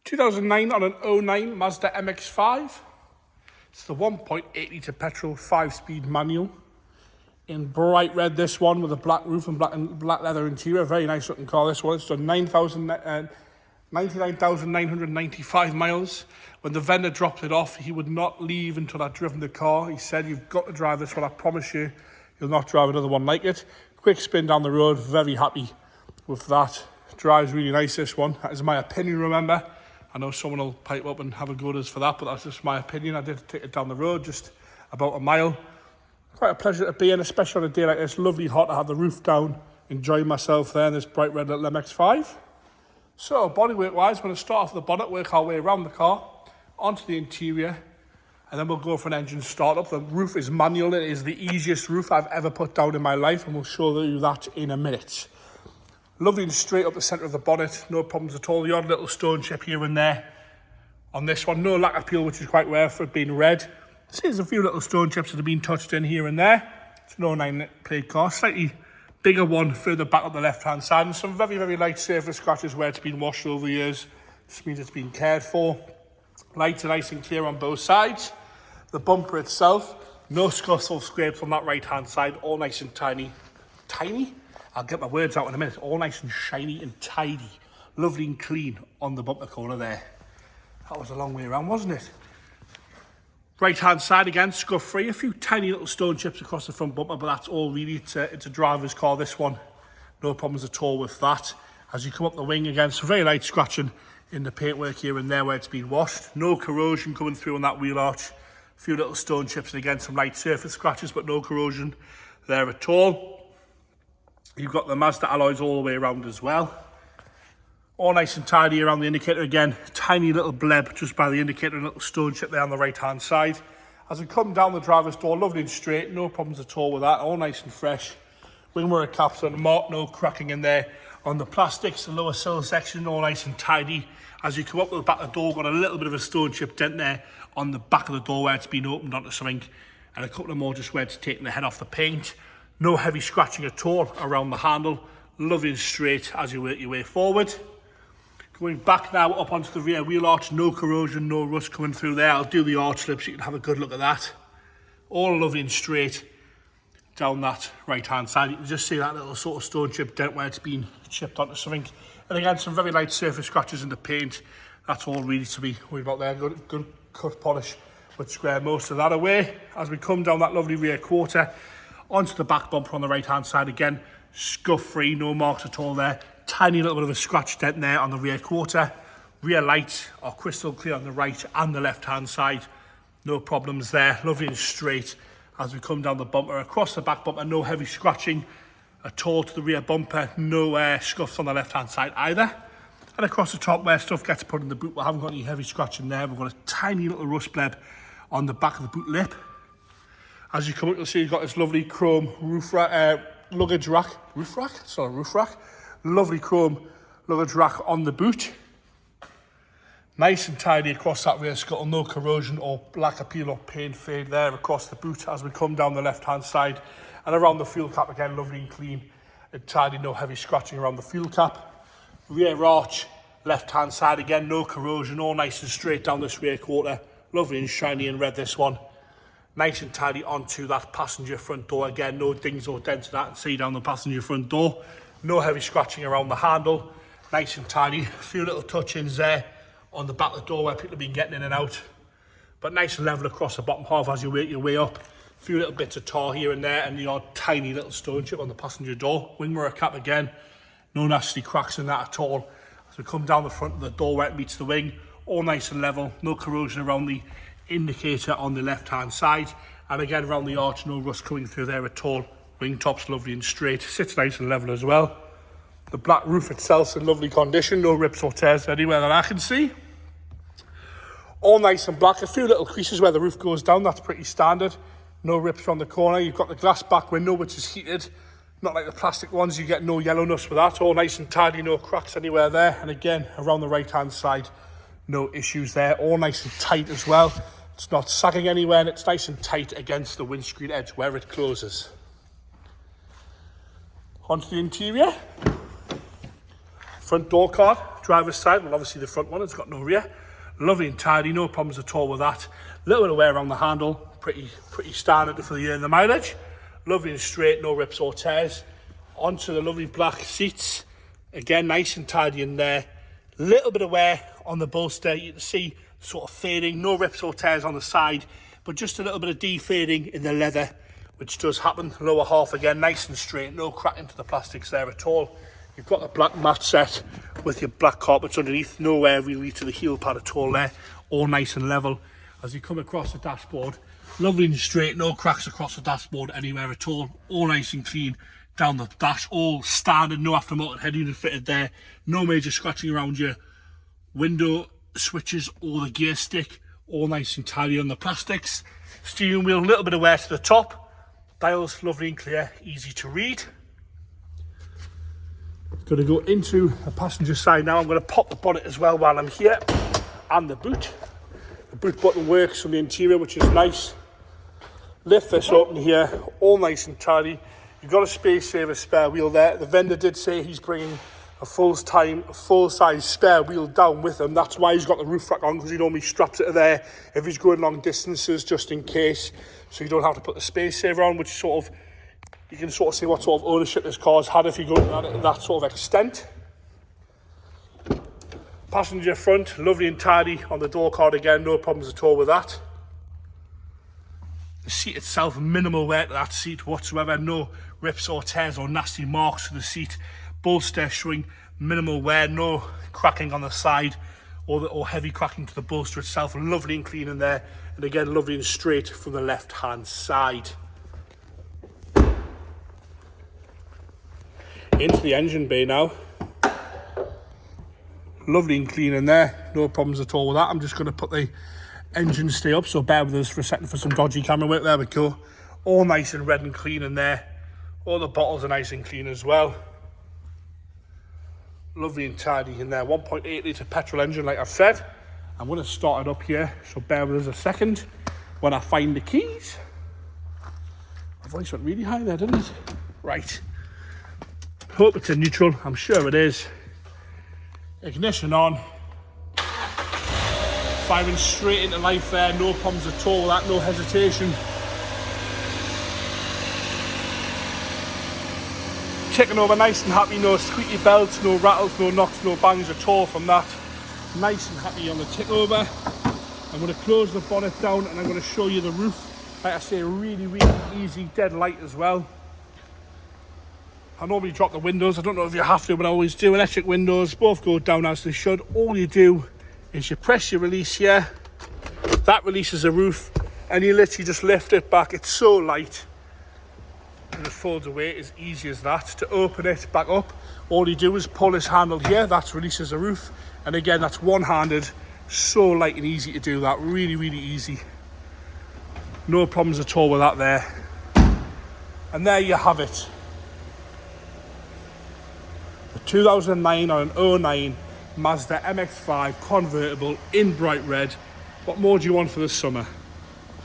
2009 on an '09 Mazda MX5. It's the 1.8 litre petrol 5-speed manual. In bright red, this one with a black roof and black leather interior. Very nice looking car, this one. It's done 99,995 miles. When the vendor dropped it off, he would not leave until I'd driven the car. He said, "You've got to drive this one, I promise you, you'll not drive another one like it." Quick spin down the road, very happy with that. Drives really nice, this one. That is my opinion, remember. I know someone will pipe up and have a go at us for that, but that's just my opinion. I did take it down the road, just about a mile. Quite a pleasure to be in, especially on a day like this. Lovely hot to have the roof down, enjoying myself there in this bright red little MX5. So, bodywork-wise, we're going to start off with the bonnet, work our way around the car, onto the interior, and then we'll go for an engine start-up. The roof is manual. It is the easiest roof I've ever put down in my life, and we'll show you that in a minute. Lovely and straight up the centre of the bonnet, no problems at all. The odd little stone chip here and there on this one. No lack of peel, which is quite rare for it being red. There's a few little stone chips that have been touched in here and there. It's an 09 plate car, slightly bigger one further back on the left-hand side, and some very, very light surface scratches where it's been washed over the years. Just means it's been cared for. Lights are nice and clear on both sides. The bumper itself, no scuffs or scrapes on that right-hand side, all nice and tiny. Tiny? I'll get my words out in a minute. All nice and shiny and tidy. Lovely and clean on the bumper corner there. That was a long way around, wasn't it? Right hand side again, scuff free. A few tiny little stone chips across the front bumper, but that's all really. It's a driver's car, this one. No problems at all with that. As you come up the wing again, some very light scratching in the paintwork here and there where it's been washed. No corrosion coming through on that wheel arch. A few little stone chips and again some light surface scratches, but no corrosion there at all. You've got the Mazda alloys all the way around as well. All nice and tidy around the indicator again. Tiny little bleb just by the indicator, a little stone chip there on the right hand side. As we come down the driver's door, lovely and straight, no problems at all with that. All nice and fresh. Wing mirror caps on the mark, no cracking in there. On the plastics, the lower sill section, all nice and tidy. As you come up to the back of the door, got a little bit of a stone chip dent there on the back of the door where it's been opened onto something, and a couple of more just where it's taken the head off the paint. No heavy scratching at all around the handle. Lovely and straight as you work your way forward. Going back now up onto the rear wheel arch, no corrosion, no rust coming through there. I'll do the arch slip so you can have a good look at that. All lovely and straight down that right hand side. You can just see that little sort of stone chip dent where it's been chipped onto something. And again, some very light surface scratches in the paint. That's all really to be worried about there. Good cut polish would square most of that away. As we come down that lovely rear quarter, onto the back bumper on the right hand side again, scuff free, no marks at all there. Tiny little bit of a scratch dent there on the rear quarter. Rear lights are crystal clear on the right and the left hand side. No problems there, lovely and straight. As we come down the bumper, across the back bumper, no heavy scratching at all to the rear bumper. No scuffs on the left hand side either. And across the top where stuff gets put in the boot, we haven't got any heavy scratching there. We've got a tiny little rust bleb on the back of the boot lip. As you come up, you'll see you've got this lovely chrome luggage rack. Roof rack? It's not a roof rack. Lovely chrome luggage rack on the boot. Nice and tidy across that rear scuttle. No corrosion or lack of peel or paint fade there across the boot as we come down the left-hand side. And around the fuel cap again, lovely and clean and tidy. No heavy scratching around the fuel cap. Rear arch, left-hand side again, no corrosion. All nice and straight down this rear quarter. Lovely and shiny and red, this one. Nice and tidy onto that passenger front door. Again, no dings or dents to that. And see down the passenger front door. No heavy scratching around the handle. Nice and tidy. A few little touch-ins there on the back of the door where people have been getting in and out. But nice and level across the bottom half as you work your way up. A few little bits of tar here and there, and the odd tiny little stone chip on the passenger door. Wing mirror cap again. No nasty cracks in that at all. As we come down the front of the door where it meets the wing, all nice and level. No corrosion around the indicator on the left hand side, and again around the arch, no rust coming through there at all. Wing top's lovely and straight, sits nice and level as well. The black roof itself's in lovely condition, no rips or tears anywhere that I can see. All nice and black. A few little creases where the roof goes down, that's pretty standard. No rips from the corner. You've got the glass back window which is heated, not like the plastic ones. You get no yellowness with that. All nice and tidy, no cracks anywhere there. And again around the right hand side, no issues there. All nice and tight as well. It's not sagging anywhere, and it's nice and tight against the windscreen edge where it closes. Onto the interior. Front door card, driver's side, well obviously the front one, it's got no rear. Lovely and tidy, no problems at all with that. A little bit of wear around the handle, pretty standard for the year and the mileage. Lovely and straight, no rips or tears. Onto the lovely black seats. Again, nice and tidy in there. Little bit of wear on the bolster, you can see sort of fading, no rips or tears on the side, but just a little bit of defading in the leather, which does happen. Lower half again, nice and straight, no crack into the plastics there at all. You've got the black mat set with your black carpets underneath, nowhere really to the heel pad at all there, all nice and level. As you come across the dashboard, lovely and straight, no cracks across the dashboard anywhere at all nice and clean down the dash, all standard, no aftermarket head unit fitted there, no major scratching around your window switches or the gear stick, all nice and tidy on the plastics. Steering wheel, a little bit of wear to the top, dials lovely and clear, easy to read. Going to go into the passenger side now. I'm going to pop the bonnet as well while I'm here, and the boot. The boot button works from the interior, which is nice. Lift this open here, all nice and tidy. You've got a space saver spare wheel there. The vendor did say he's bringing a full-size spare wheel down with him. That's why he's got the roof rack on, because he normally straps it there if he's going long distances, just in case, so you don't have to put the space saver on, which sort of, you can sort of see what sort of ownership this car's had if you go to that sort of extent. Passenger front, lovely and tidy on the door card again, no problems at all with that. The seat itself, minimal wear to that seat whatsoever, no rips or tears or nasty marks to the seat. Bolster showing minimal wear, no cracking on the side or heavy cracking to the bolster itself. Lovely and clean in there, and again lovely and straight from the left hand side. Into the engine bay now. Lovely and clean in there, no problems at all with that. I'm just going to put the engine stay up, so bear with us for a second for some dodgy camera work. There we go, all nice and red and clean in there. All the bottles are nice and clean as well. Lovely and tidy in there. 1.8 litre petrol engine, like I've said. I'm going to start it up here, so bear with us a second when I find the keys. My voice went really high there, didn't it? Right. Hope it's in neutral. I'm sure it is. Ignition on. Firing straight into life there. No problems at all with that. No hesitation. Kicking over nice and happy, no squeaky belts, no rattles, no knocks, no bangs at all from that. Nice and happy on the tick over. I'm going to close the bonnet down and I'm going to show you the roof. Like I say, really, really easy, dead light as well. I normally drop the windows, I don't know if you have to, but I always do. Electric windows, both go down as they should. All you do is you press your release here, that releases the roof, and you literally just lift it back. It's so light. And it folds away as easy as that. To open it back up, all you do is pull this handle here, that releases the roof, and again that's one-handed. So light and easy to do that, really, really easy. No problems at all with that there. And there you have it. The 2009 or an 09 Mazda MX5 convertible in bright red. What more do you want for the summer?